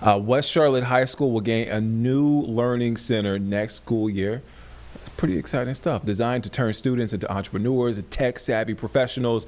West Charlotte High School will gain a new learning center next school year. It's pretty exciting stuff. Designed to turn students into entrepreneurs and tech-savvy professionals,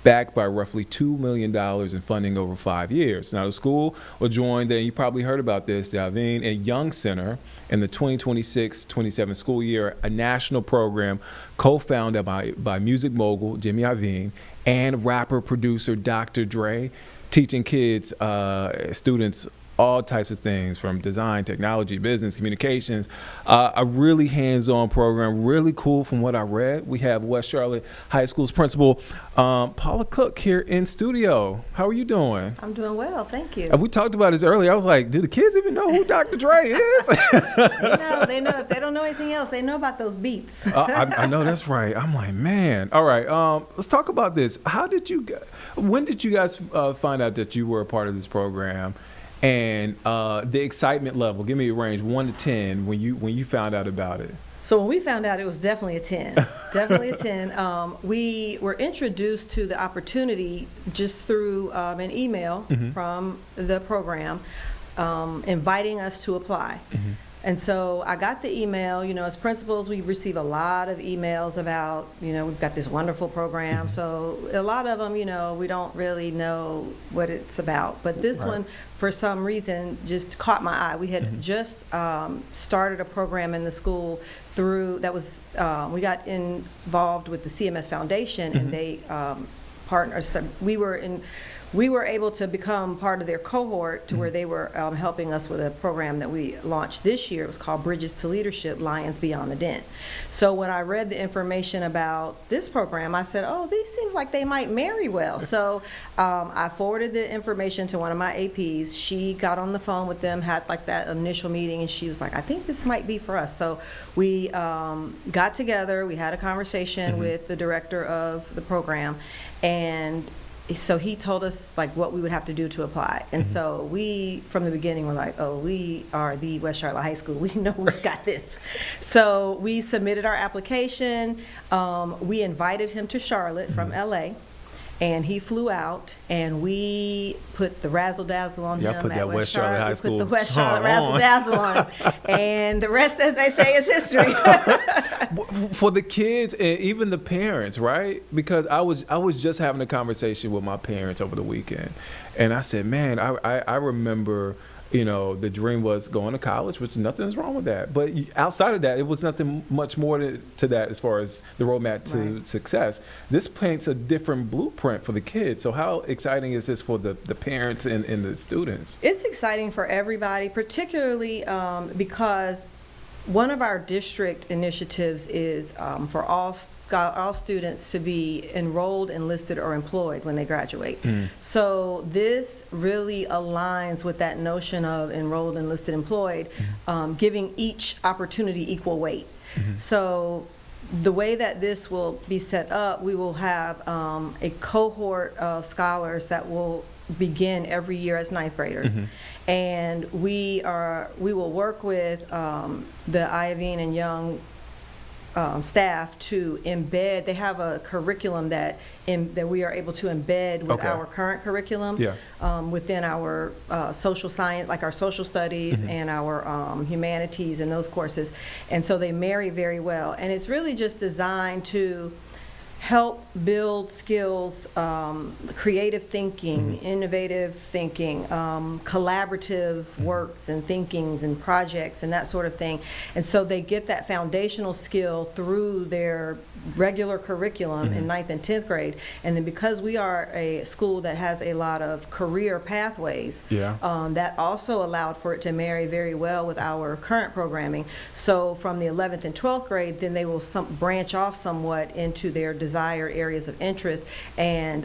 backed by roughly $2 million in funding over 5 years. Now, the school will join you probably heard about this, the Lovine and Young Center in the 2026-27 school year, a national program co-founded by music mogul Jimmy Iovine and rapper-producer Dr. Dre, teaching kids, students, all types of things from design, technology, business, communications. A really hands-on program, really cool from what I read. We have West Charlotte High School's principal, Paula Cook, here in studio. How are you doing? I'm doing well, thank you. We talked about this earlier. I was like, do the kids even know who Dr. Dre is? They know. If they don't know anything else, they know about those beats. I know that's right. I'm like, man. All right, let's talk about this. When did you guys find out that you were a part of this program? And the excitement level, give me a range, 1 to 10, when you found out about it. So when we found out, it was definitely a 10. Definitely a 10. We were introduced to the opportunity just through an email from the program inviting us to apply. And so I got the email. As principals, we receive a lot of emails about, we've got this wonderful program. So a lot of them, we don't really know what it's about. But this one, for some reason, just caught my eye. We had just started a program in the school we got involved with the CMS Foundation, and they partnered. So we were able to become part of their cohort to where they were helping us with a program that we launched this year. It was called Bridges to Leadership, Lions Beyond the Den. So when I read the information about this program, I said, oh, these seems like they might marry well. So I forwarded the information to one of my APs. She got on the phone with them, had like that initial meeting, and she was like, I think this might be for us. So we got together, we had a conversation with the director of the program, and so he told us like what we would have to do to apply. And so we, from the beginning, were like, oh, we are the West Charlotte High School. We know we've got this. So we submitted our application. We invited him to Charlotte from LA. And he flew out, and we put the razzle-dazzle on him put at that West Charlotte High School. We put the West Charlotte razzle-dazzle on him. And the rest, as they say, is history. For the kids and even the parents, right? Because I was just having a conversation with my parents over the weekend, and I said, man, I remember, the dream was going to college, which nothing's wrong with that. But outside of that, it was nothing much more to that as far as the roadmap to success. This paints a different blueprint for the kids. So how exciting is this for the parents and the students? It's exciting for everybody, particularly because one of our district initiatives is for all students to be enrolled, enlisted, or employed when they graduate. So this really aligns with that notion of enrolled, enlisted, employed, giving each opportunity equal weight. So the way that this will be set up, we will have a cohort of scholars that will begin every year as ninth graders. And we will work with the Lovine and Young staff to embed. They have a curriculum that we are able to embed with our current curriculum within our social science, like our social studies and our humanities and those courses. And so they marry very well. And it's really just designed to help build skills, creative thinking, innovative thinking, collaborative works and thinkings and projects and that sort of thing. And so they get that foundational skill through their regular curriculum in 9th and 10th grade. And then because we are a school that has a lot of career pathways, that also allowed for it to marry very well with our current programming. So from the 11th and 12th grade, then they will branch off somewhat into their desired areas of interest, and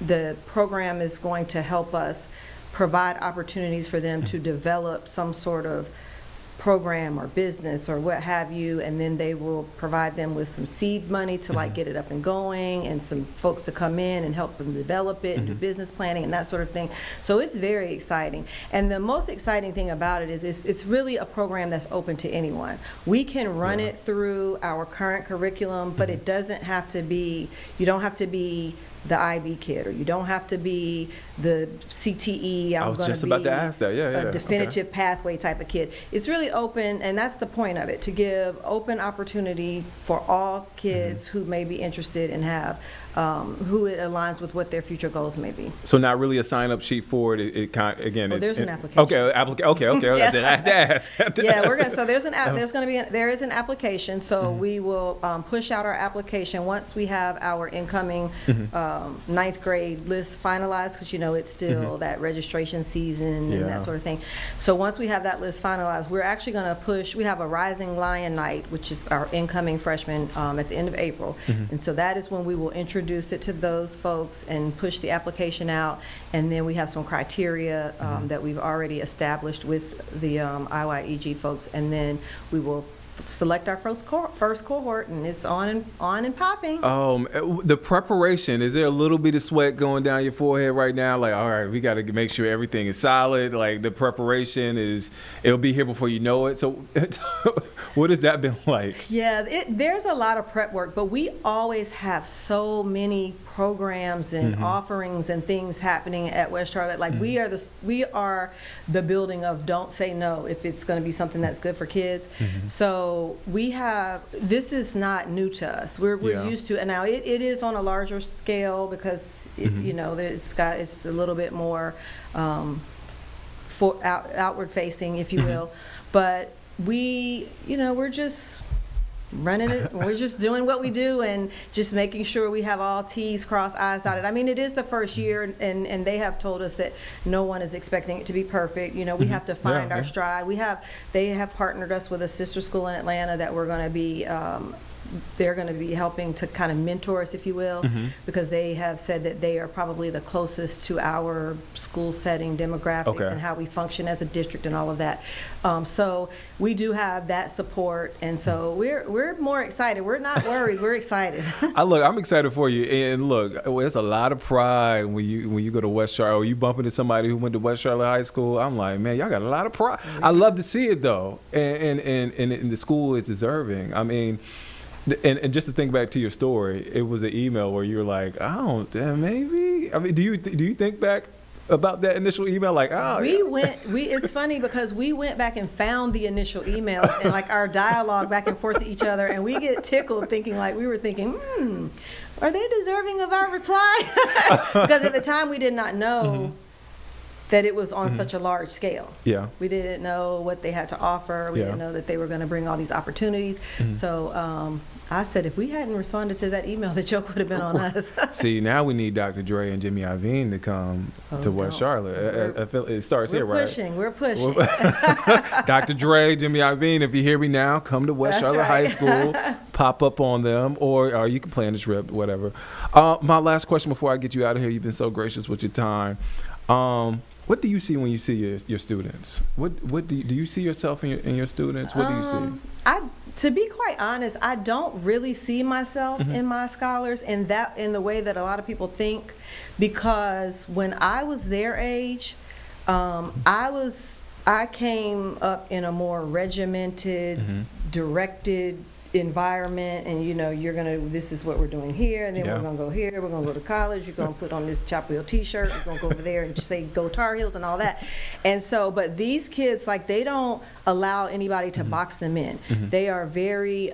the program is going to help us provide opportunities for them to develop some sort of program or business or what have you, and then they will provide them with some seed money to like get it up and going, and some folks to come in and help them develop it and do business planning and that sort of thing. So it's very exciting. And the most exciting thing about it is it's really a program that's open to anyone. We can run it through our current curriculum, but it doesn't have to be, you don't have to be the IB kid, or you don't have to be the CTE. I was just about to ask that. Yeah, a definitive pathway type of kid. It's really open, and that's the point of it, to give open opportunity for all kids who may be interested and have who it aligns with what their future goals may be. So not really a sign-up sheet for it. It kind again. Well, there's an application. Okay. Yeah. Then I have to ask. Yeah, we're gonna. So there is an application. So we will push out our application once we have our incoming ninth grade list finalized, because it's still that registration season and that sort of thing. So once we have that list finalized, we're actually going to push. We have a Rising Lion Night, which is our incoming freshmen at the end of April, and so that is when we will introduce it to those folks and push the application out. And then we have some criteria that we've already established with the IYEG folks, and then we will select our first cohort, and it's on and popping. The preparation, is there a little bit of sweat going down your forehead right now? Like, all right, we got to make sure everything is solid. Like, the preparation it'll be here before you know it. So what has that been like? Yeah, there's a lot of prep work, but we always have so many programs and offerings and things happening at West Charlotte. Like, we are the building of don't say no if it's going to be something that's good for kids. So this is not new to us. We're used to, and now it is on a larger scale because it's a little bit more outward facing, if you will. But we're just running it. We're just doing what we do and just making sure we have all T's crossed, I's dotted. I mean, it is the first year, and they have told us that no one is expecting it to be perfect. We have to find our stride. They have partnered us with a sister school in Atlanta that we're going to be they're going to be helping to kind of mentor us, if you will, because they have said that they are probably the closest to our school setting demographics and how we function as a district and all of that. So we do have that support, and so we're more excited. We're not worried. We're excited. I'm excited for you. And look, there's a lot of pride when you go to West Charlotte, or you bump into somebody who went to West Charlotte High School. I'm like, man, y'all got a lot of pride. I love to see it though, and the school is deserving. I mean. And just to think back to your story, it was an email where you were like, maybe. I mean, do you think back about that initial email? Like, it's funny because we went back and found the initial emails and like our dialogue back and forth to each other, and we get tickled thinking are they deserving of our reply? Because at the time we did not know that it was on such a large scale. Yeah. We didn't know what they had to offer. We didn't know that they were going to bring all these opportunities. So I said, if we hadn't responded to that email, the joke would have been on us. See, now we need Dr. Dre and Jimmy Iovine to come to West Charlotte. I feel it starts here, right? We're pushing. Dr. Dre, Jimmy Iovine, if you hear me now, come to West Charlotte High School, pop up on them, or you can plan the trip, whatever. My last question before I get you out of here, you've been so gracious with your time. What do you see when you see your students? What do you see yourself in your students? What do you see? To be quite honest, I don't really see myself in my scholars in the way that a lot of people think, because when I was their age, I came up in a more regimented, directed environment, and this is what we're doing here, and then we're going to go here, we're going to go to college, you're going to put on this Chop Wheel t-shirt, we're going to go over there and just say go Tar Heels and all that. And so, but these kids, like, they don't allow anybody to box them in. They are very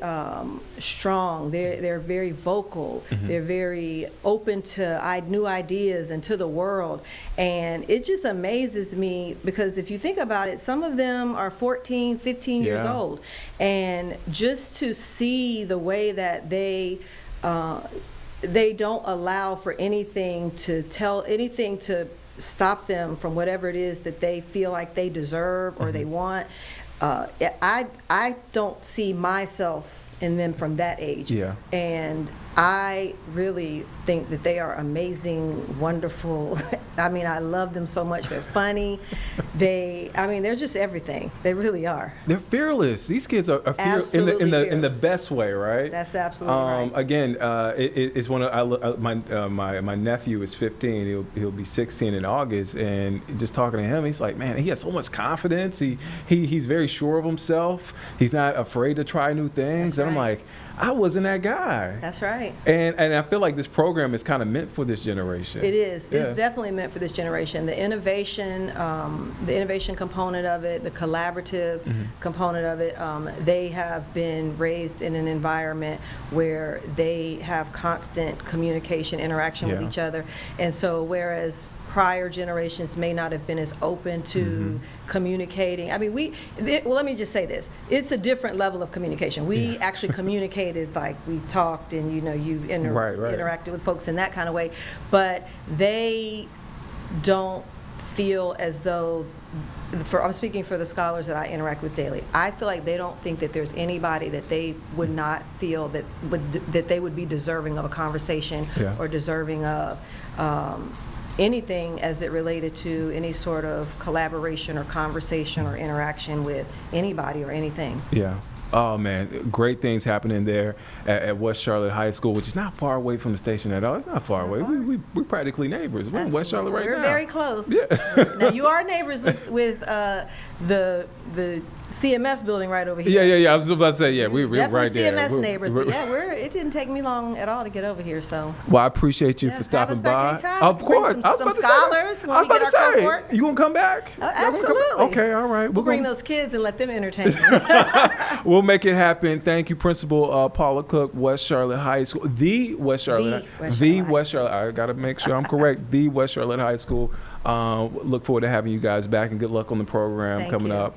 strong, they're very vocal, they're very open to new ideas and to the world, and it just amazes me because if you think about it, some of them are 14, 15 years old, and just to see the way that they don't allow for anything to stop them from whatever it is that they feel like they deserve or they want. I don't see myself in them from that age. And I really think that they are amazing, wonderful. I mean, I love them so much. They're funny. They're just everything. They really are. They're fearless. These kids are fearless in the best way, right? That's absolutely right. Again, it's one of my nephew is 15. He'll be 16 in August, and just talking to him, he's like, man, he has so much confidence. He's very sure of himself. He's not afraid to try new things. That's and I'm Right. like, I wasn't that guy. That's right. And I feel like this program is kind of meant for this generation. It is. Yeah. It's definitely meant for this generation. The innovation component of it, the collaborative component of it, they have been raised in an environment where they have constant communication, interaction with Yeah. each other. And so whereas prior generations may not have been as open to communicating. I mean, well, let me just say this. It's a different level of communication. We actually communicated, like we talked and, you Right. interacted with folks in that kind of way. But they don't feel as though, I'm speaking for the scholars that I interact with daily, I feel like they don't think that there's anybody that they would not feel that they would be deserving of a conversation Yeah. or deserving of anything as it related to any sort of collaboration or conversation or interaction with anybody or anything. Yeah. Oh man, great things happening there at West Charlotte High School, which is not far away from the station at all. It's not far away. We're practically neighbors. We're in West Charlotte right now. We're very close. Yeah. Now you are neighbors with the CMS building right over here. Yeah. I was about to say, yeah, we're Definitely right there. CMS We're- neighbors, we're- but yeah, it didn't take me long at all to get over here. So Well, I appreciate you yeah, for stopping have us back by. anytime. Of Bring course. some I was about to say. scholars when I was we about to get our say, cohort. you gonna come back? Oh, Y'all gonna come back? absolutely. Okay, all right. we'll bring those kids and let them entertain you. We'll make it happen. Thank you, Principal Paula Cook, West Charlotte High School. The West Charlotte. The West Charlotte. I got to make sure I'm correct. The West Charlotte High School. Look forward to having you guys back, and good luck on the program Thank coming you. up.